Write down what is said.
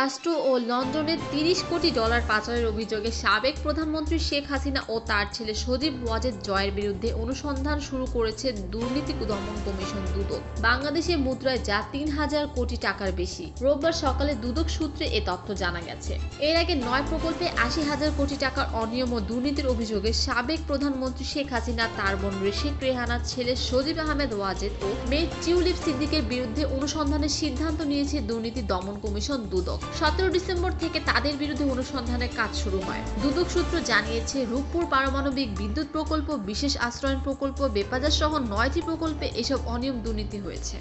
যুক্তরাষ্ট্র ও লন্ডনে ৩০ কোটি ডলার পাচারের অভিযোগে সাবেক প্রধানমন্ত্রী শেখ হাসিনা ও তার ছেলে সজীব ওয়াজেদ জয়ের বিরুদ্ধে অনুসন্ধান শুরু করেছে দুর্নীতি দমন কমিশন দুদক। বাংলাদেশের মুদ্রায় যা ৩,০০০ কোটি টাকার বেশি। রোববার সকালে দুদক সূত্রে এ তথ্য জানা গেছে। এর আগে ৯ প্রকল্পে ৮০,০০০ কোটি টাকার অনিয়ম ও দুর্নীতির অভিযোগে সাবেক প্রধানমন্ত্রী শেখ হাসিনা, তার বোন রেশিক রেহানার ছেলে সজীব আহমেদ ওয়াজেদ ও মেয়ে টিউলিপ সিদ্দিকের বিরুদ্ধে অনুসন্ধানের সিদ্ধান্ত নিয়েছে দুর্নীতি দমন কমিশন দুদক। ১৭ ডিসেম্বর থেকে তাদের বিরুদ্ধে অনুসন্ধানের কাজ শুরু হয়। দুদক সূত্র জানিয়েছে, রূপপুর পারমাণবিক বিদ্যুৎ প্রকল্প, বিশেষ আশ্রয়ন প্রকল্প, বেপাজার সহ ৯টি প্রকল্পে এসব অনিয়ম দুর্নীতি হয়েছে।